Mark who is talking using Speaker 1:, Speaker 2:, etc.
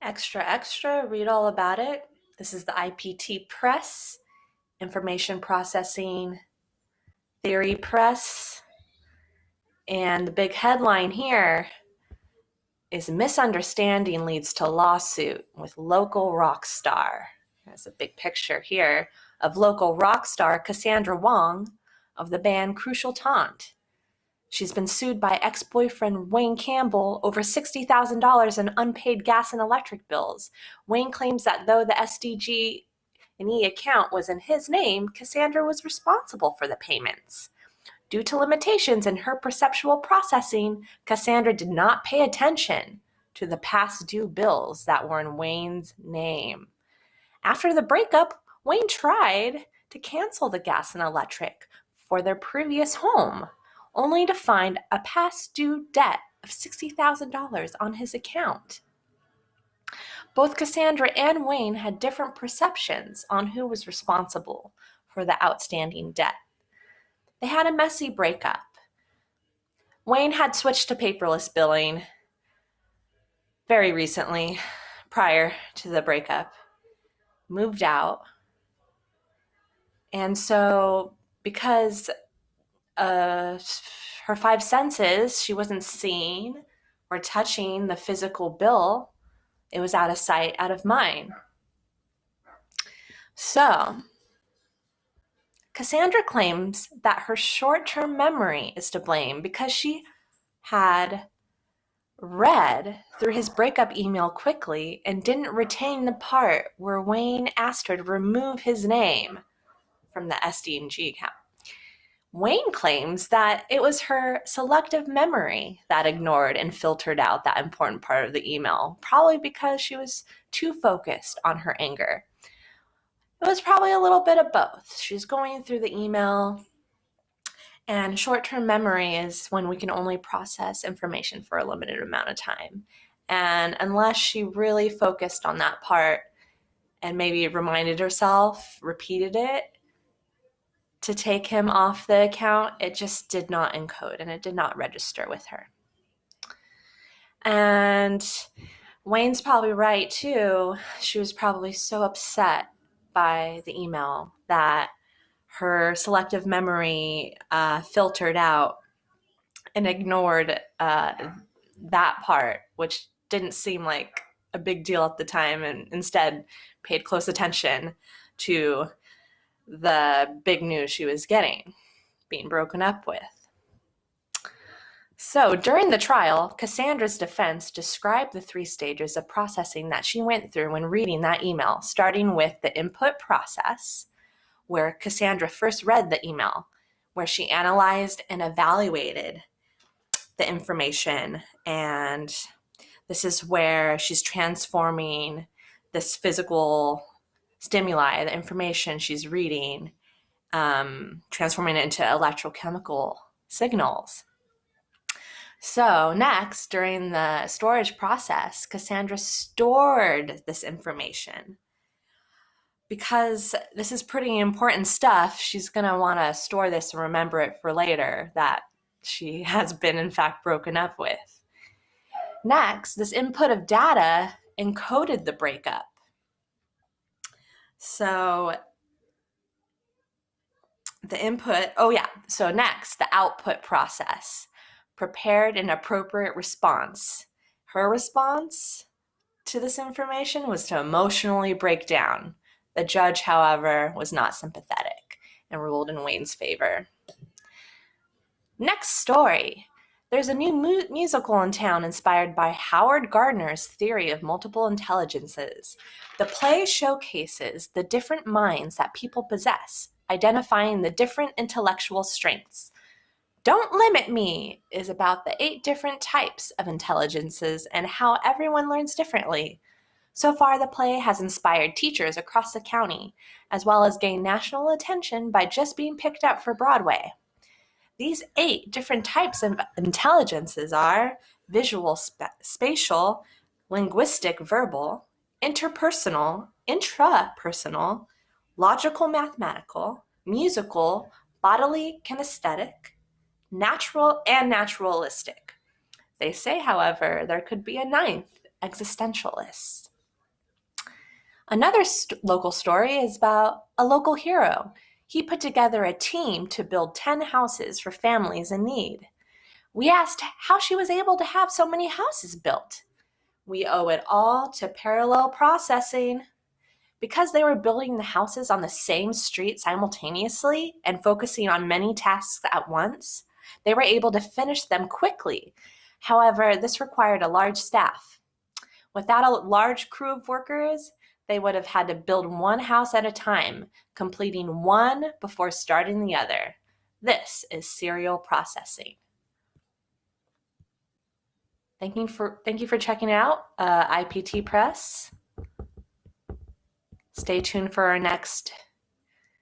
Speaker 1: Extra, extra, read all about it. This is the IPT Press, Information Processing Theory Press. And the big headline here is misunderstanding leads to lawsuit with local rock star. There's a big picture here of local rock star Cassandra Wong of the band Crucial Taunt. She's been sued by ex-boyfriend Wayne Campbell over $60,000 in unpaid gas and electric bills. Wayne claims that though the SDG&E account was in his name, Cassandra was responsible for the payments. Due to limitations in her perceptual processing, Cassandra did not pay attention to the past due bills that were in Wayne's name. After the breakup, Wayne tried to cancel the gas and electric for their previous home, only to find a past due debt of $60,000 on his account. Both Cassandra and Wayne had different perceptions on who was responsible for the outstanding debt. They had a messy breakup. Wayne had switched to paperless billing very recently, prior to the breakup, moved out. And so because her five senses, she wasn't seeing or touching the physical bill. It was out of sight, out of mind. So Cassandra claims that her short-term memory is to blame because she had read through his breakup email quickly and didn't retain the part where Wayne asked her to remove his name from the SD&G account. Wayne claims that it was her selective memory that ignored and filtered out that important part of the email, probably because she was too focused on her anger. It was probably a little bit of both. She's going through the email, and short-term memory is when we can only process information for a limited amount of time. And unless she really focused on that part and maybe reminded herself, repeated it, to take him off the account, it just did not encode and it did not register with her. And Wayne's probably right too. She was probably so upset by the email that her selective memory filtered out and ignored that part, which didn't seem like a big deal at the time, and instead paid close attention to the big news she was getting, being broken up with. So during the trial, Cassandra's defense described the 3 stages of processing that she went through when reading that email, starting with the input process, where Cassandra first read the email, where she analyzed and evaluated the information. And this is where she's transforming this physical stimuli, the information she's reading, transforming it into electrochemical signals. So next, during the storage process, Cassandra stored this information. Because this is pretty important stuff, she's going to want to store this and remember it for later that she has been, in fact, broken up with. Next, this input of data encoded the breakup. So the input, so next, the output process. Prepared an appropriate response. Her response to this information was to emotionally break down. The judge, however, was not sympathetic and ruled in Wayne's favor. Next story. There's a new musical in town inspired by Howard Gardner's theory of multiple intelligences. The play showcases the different minds that people possess, identifying the different intellectual strengths. Don't Limit Me is about the 8 different types of intelligences and how everyone learns differently. So far, the play has inspired teachers across the county, as well as gained national attention by just being picked up for Broadway. These 8 different types of intelligences are visual, spatial, linguistic, verbal, interpersonal, intrapersonal, logical, mathematical, musical, bodily, kinesthetic, natural, and naturalistic. They say, however, there could be a 9th, existentialist. Another local story is about a local hero. He put together a team to build 10 houses for families in need. We asked how she was able to have so many houses built. We owe it all to parallel processing. Because they were building the houses on the same street simultaneously and focusing on many tasks at once, they were able to finish them quickly. However, this required a large staff. Without a large crew of workers, they would have had to build one house at a time, completing one before starting the other. This is serial processing. Thank you for checking out IPT Press. Stay tuned for our next